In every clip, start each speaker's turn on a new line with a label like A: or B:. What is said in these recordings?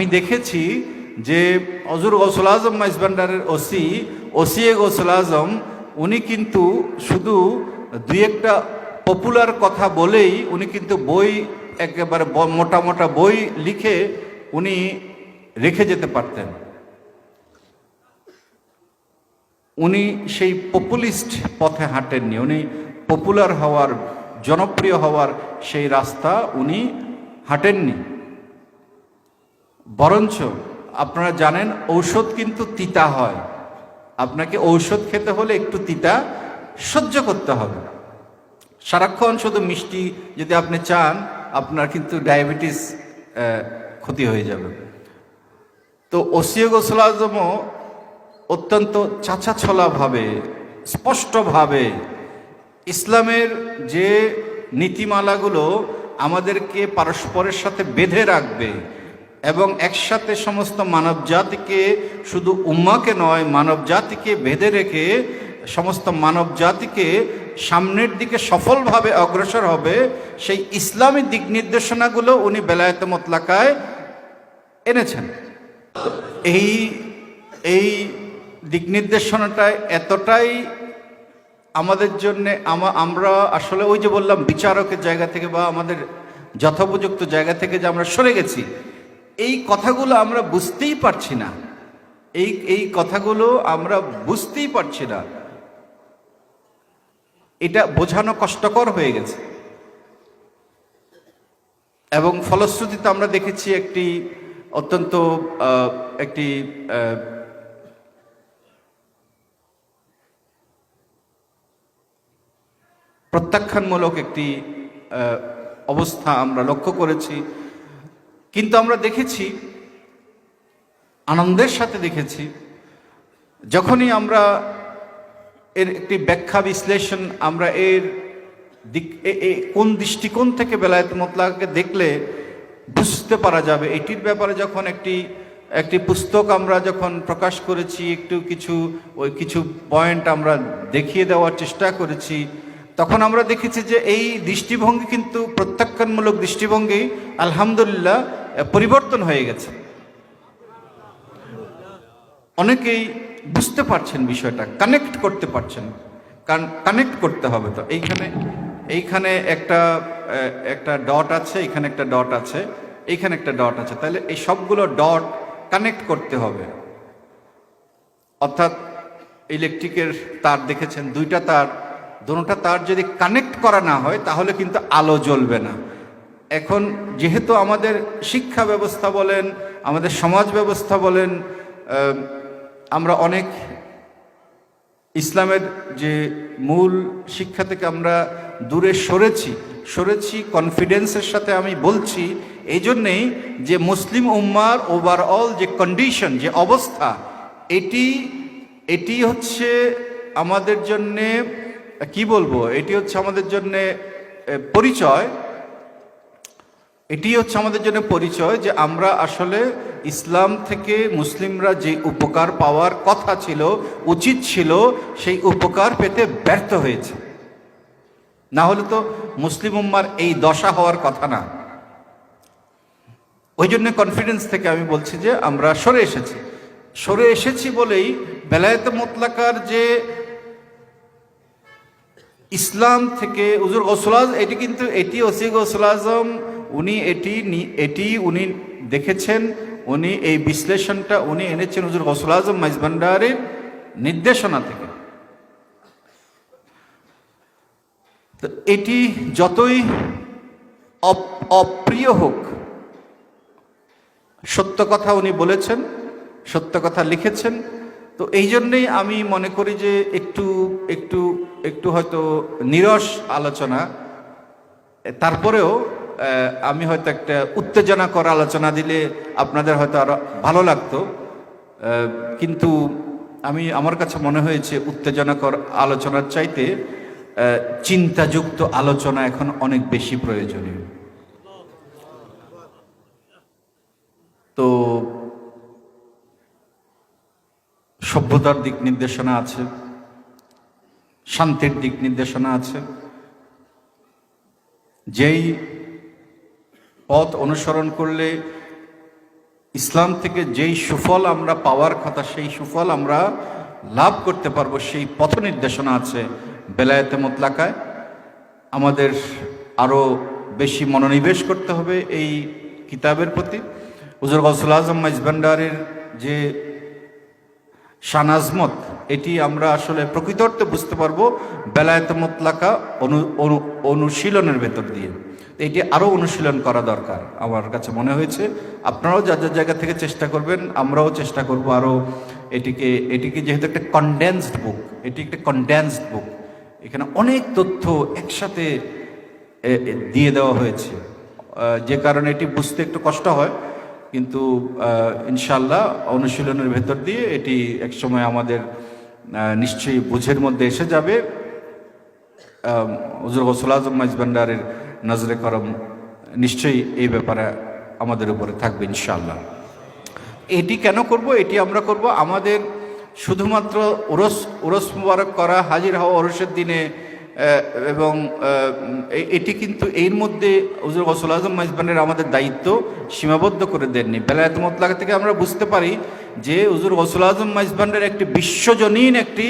A: আমি দেখেছি যে হযরত গৌসুল আজম মাইজভান্ডারের ওসি গৌসুল আজম উনি কিন্তু শুধু দুই একটা পপুলার কথা বলেই উনি কিন্তু বই একেবারে মোটা মোটা বই লিখে উনি রেখে যেতে পারতেন। উনি সেই পপুলিস্ট পথে হাঁটেননি, উনি পপুলার হওয়ার, জনপ্রিয় হওয়ার সেই রাস্তা উনি হাঁটেননি। বরঞ্চ আপনারা জানেন ঔষধ কিন্তু তিতা হয়, আপনাকে ঔষধ খেতে হলে একটু তিতা সহ্য করতে হবে। সারাক্ষণ শুধু মিষ্টি যদি আপনি চান আপনার কিন্তু ডায়াবেটিস ক্ষতি হয়ে যাবে। তো ওসি গৌসুল আজমও অত্যন্ত চাঁচাছোলাভাবে, স্পষ্টভাবে ইসলামের যে নীতিমালাগুলো আমাদেরকে পরস্পরের সাথে বেঁধে রাখবে এবং একসাথে সমস্ত মানব জাতিকে, শুধু উম্মাকে নয়, মানব জাতিকে বেঁধে রেখে সমস্ত মানব জাতিকে সামনের দিকে সফলভাবে অগ্রসর হবে, সেই ইসলামী দিক নির্দেশনাগুলো উনি বেলায়েতে মুতলাকায় এনেছেন। এই দিক নির্দেশনাটায় এতটাই আমাদের জন্য, আমরা আসলে ওই যে বললাম বিচারকের জায়গা থেকে বা আমাদের যথোপযুক্ত জায়গা থেকে যে আমরা সরে গেছি, এই কথাগুলো আমরা বুঝতেই পারছি না, এই কথাগুলো আমরা বুঝতেই পারছি না, এটা বোঝানো কষ্টকর হয়ে গেছে। এবং ফলশ্রুতিতে আমরা দেখেছি একটি অত্যন্ত প্রত্যাখ্যানমূলক একটি অবস্থা আমরা লক্ষ্য করেছি। কিন্তু আমরা দেখেছি, আনন্দের সাথে দেখেছি, যখনই আমরা এর একটি ব্যাখ্যা বিশ্লেষণ, আমরা এর কোন দৃষ্টিকোণ থেকে বেলায়েত মুতলাককে দেখলে বুঝতে পারা যাবে, এটির ব্যাপারে যখন একটি পুস্তক আমরা যখন প্রকাশ করেছি, কিছু পয়েন্ট আমরা দেখিয়ে দেওয়ার চেষ্টা করেছি, তখন আমরা দেখেছি যে এই দৃষ্টিভঙ্গি কিন্তু প্রত্যাখ্যানমূলক দৃষ্টিভঙ্গি আলহামদুলিল্লাহ পরিবর্তন হয়ে গেছে। অনেকেই বুঝতে পারছেন বিষয়টা, কানেক্ট করতে পারছেন, কারণ কানেক্ট করতে হবে। তো এইখানে একটা ডট আছে, এখানে একটা ডট আছে, এইখানে একটা ডট আছে, তাহলে এই সবগুলো ডট কানেক্ট করতে হবে। অর্থাৎ ইলেকট্রিকের তার দেখেছেন, দুইটা তার, দুটোটা তার যদি কানেক্ট করা না হয় তাহলে কিন্তু আলো জ্বলবে না। এখন যেহেতু আমাদের শিক্ষা ব্যবস্থা বলেন, আমাদের সমাজ ব্যবস্থা বলেন, আমরা অনেক ইসলামের যে মূল শিক্ষা থেকে আমরা দূরে সরেছি কনফিডেন্সের সাথে আমি বলছি, এই জন্যেই যে মুসলিম উম্মার ওভারঅল যে কন্ডিশন, যে অবস্থা, এটি হচ্ছে আমাদের জন্যে, কি বলবো, এটি হচ্ছে আমাদের জন্যে পরিচয়, যে আমরা আসলে ইসলাম থেকে মুসলিমরা যে উপকার পাওয়ার কথা ছিল, উচিত ছিল, সেই উপকার পেতে ব্যর্থ হয়েছে। না হলে তো মুসলিম উম্মার এই দশা হওয়ার কথা না। ওই জন্য কনফিডেন্স থেকে আমি বলছি যে আমরা সরে এসেছি বলেই বেলায়েতে মুতলাকার যে ইসলাম থেকে হুজুর গৌসুল আজম, এটি ওসি গৌসুল আজম উনি দেখেছেন, উনি এই বিশ্লেষণটা উনি এনেছেন হুজুর গৌসুল আজম মাইজভান্ডারের নির্দেশনা থেকে। তো এটি যতই অপ্রিয় হোক, সত্য কথা উনি বলেছেন, সত্য কথা লিখেছেন। তো এই জন্যেই আমি মনে করি যে একটু হয়তো নিরস আলোচনা, তারপরেও আমি হয়তো একটা উত্তেজনাকর আলোচনা দিলে আপনাদের হয়তো আরো ভালো লাগতো, কিন্তু আমার কাছে মনে হয়েছে উত্তেজনাকর আলোচনার চাইতে চিন্তাযুক্ত আলোচনা এখন অনেক বেশি প্রয়োজনীয়। তো সভ্যতার দিক নির্দেশনা আছে, শান্তির দিক নির্দেশনা আছে, যেই পথ অনুসরণ করলে ইসলাম থেকে যেই সুফল আমরা পাওয়ার কথা সেই সুফল আমরা লাভ করতে পারবো, সেই পথ নির্দেশনা আছে বেলায়েতে মুতলাকায়। আমাদের আরও বেশি মনোনিবেশ করতে হবে এই কিতাবের প্রতি। হুজুর গৌসুল আজম মাইজভান্ডারির যে শানাজমত, এটি আমরা আসলে প্রকৃত অর্থে বুঝতে পারবো বেলায়েতে মুতলাকা অনুশীলনের ভেতর দিয়ে। এটি আরও অনুশীলন করা দরকার আমার কাছে মনে হয়েছে। আপনারাও যার যার জায়গা থেকে চেষ্টা করবেন, আমরাও চেষ্টা করব আরও এটিকে যেহেতু একটা কনডেন্সড বুক, এটি একটা কনডেন্সড বুক, এখানে অনেক তথ্য একসাথে দিয়ে দেওয়া হয়েছে, যে কারণে এটি বুঝতে একটু কষ্ট হয়, কিন্তু ইনশাল্লাহ অনুশীলনের ভেতর দিয়ে এটি একসময় আমাদের নিশ্চয়ই বুঝের মধ্যে এসে যাবে। হুজুর গৌসুল আজম মাইজভান্ডারের নজরে করম নিশ্চয়ই এই ব্যাপারে আমাদের উপরে থাকবে ইনশাআল্লাহ। এটি কেন করব? এটি আমরা করব আমাদের শুধুমাত্র উরস মুবারক করা, হাজির হওয়া ওরসের দিনে, এবং এটি কিন্তু এর মধ্যে হুজুর গৌসুল আজম মাইজভান্ডার আমাদের দায়িত্ব সীমাবদ্ধ করে দেননি। বেলায়েত মুতলাকা থেকে আমরা বুঝতে পারি যে হুজুর গৌসুল আজম মাইজভান্ডার একটি বিশ্বজনীন, একটি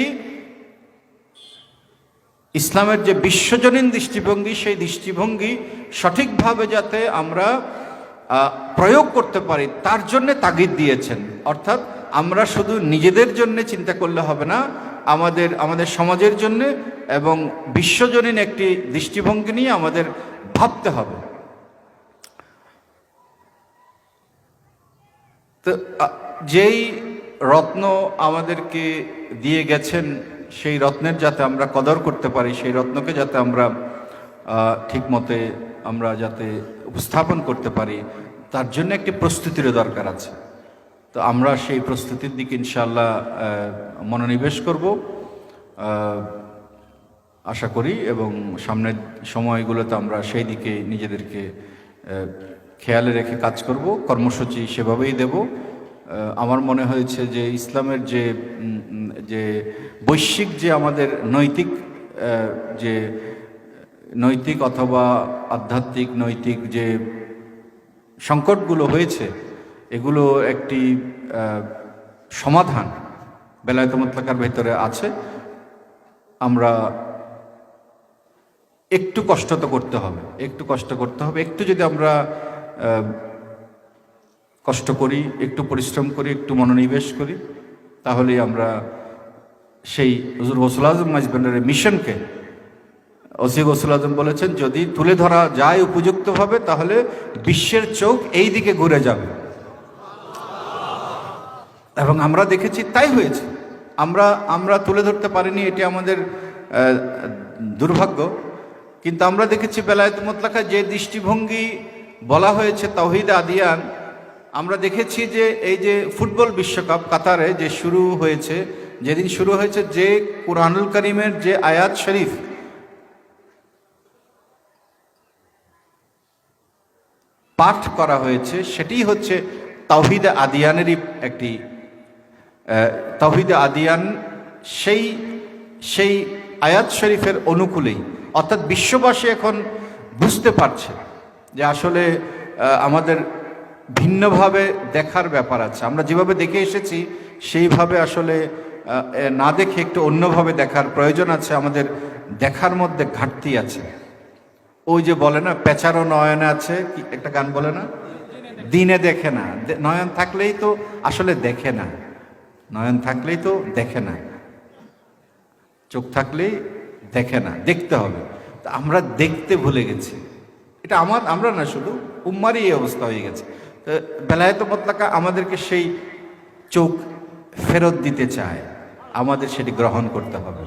A: ইসলামের যে বিশ্বজনীন দৃষ্টিভঙ্গি, সেই দৃষ্টিভঙ্গি সঠিকভাবে যাতে আমরা প্রয়োগ করতে পারি তার জন্য তাগিদ দিয়েছেন। অর্থাৎ আমরা শুধু নিজেদের জন্য চিন্তা করলে হবে না, আমাদের সমাজের জন্য এবং বিশ্বজনীন একটি দৃষ্টিভঙ্গি নিয়ে আমাদের ভাবতে হবে। তো যেই রত্ন আমাদেরকে দিয়ে গেছেন, সেই রত্নের যাতে আমরা কদর করতে পারি, সেই রত্নকে যাতে আমরা ঠিক মতে আমরা যাতে উপস্থাপন করতে পারি, তার জন্য একটি প্রস্তুতিরও দরকার আছে। তো আমরা সেই প্রস্তুতির দিকে ইনশাআল্লাহ মনোনিবেশ করব আশা করি, এবং সামনের সময়গুলোতে আমরা সেই দিকে নিজেদেরকে খেয়ালে রেখে কাজ করব, কর্মসূচি সেভাবেই দেব। আমার মনে হয়েছে যে ইসলামের যে বৈশ্বিক যে আমাদের নৈতিক অথবা আধ্যাত্মিক নৈতিক যে সংকটগুলো হয়েছে, এগুলো একটি সমাধান বেলায়েত মুতলাকার ভেতরে আছে। আমরা একটু কষ্ট তো করতে হবে, একটু যদি আমরা কষ্ট করি, একটু পরিশ্রম করি, একটু মনোনিবেশ করি, তাহলেই আমরা সেই হুজুর গৌসুল আজম মাইজভান্ডারের মিশনকে, ওসি গৌসুল আজম বলেছেন, যদি তুলে ধরা যায় উপযুক্তভাবে তাহলে বিশ্বের চোখ এই দিকে ঘুরে যাবে। এবং আমরা দেখেছি তাই হয়েছে। আমরা তুলে ধরতে পারিনি, এটি আমাদের দুর্ভাগ্য, কিন্তু আমরা দেখেছি বেলায়েত মুতলাকা যে দৃষ্টিভঙ্গি বলা হয়েছে তাওহীদে আদিয়ান, আমরা দেখেছি যে এই যে ফুটবল বিশ্বকাপ কাতারে যে যেদিন শুরু হয়েছে, যে কুরআনুল কারীমের যে আয়াত শরীফ পাঠ করা হয়েছে, সেটি হচ্ছে তাওহীদে আদিয়ানেরই একটি তাওহীদে আদিয়ান, সেই আয়াত শরীফের অনুকূলেই। অর্থাৎ বিশ্ববাসী এখন বুঝতে পারছে যে আসলে আমাদের ভিন্নভাবে দেখার ব্যাপার আছে। আমরা যেভাবে দেখে এসেছি সেইভাবে আসলে না দেখে একটু অন্যভাবে দেখার প্রয়োজন আছে। আমাদের দেখার মধ্যে ঘাটতি আছে। ওই যে বলে না, পেঁচারও নয়ন আছে, একটা গান বলে না, দিনে দেখে না, নয়ন থাকলেই তো আসলে দেখে না, নয়ন থাকলেই তো দেখে না, চোখ থাকলেই দেখে না, দেখতে হবে। তা আমরা দেখতে ভুলে গেছি। এটা আমরা না, শুধু উম্মারই এই অবস্থা হয়ে গেছে। তো বেলায়েত মুতলাকা আমাদেরকে সেই চোখ ফেরত দিতে চায়, আমাদের সেটি গ্রহণ করতে হবে।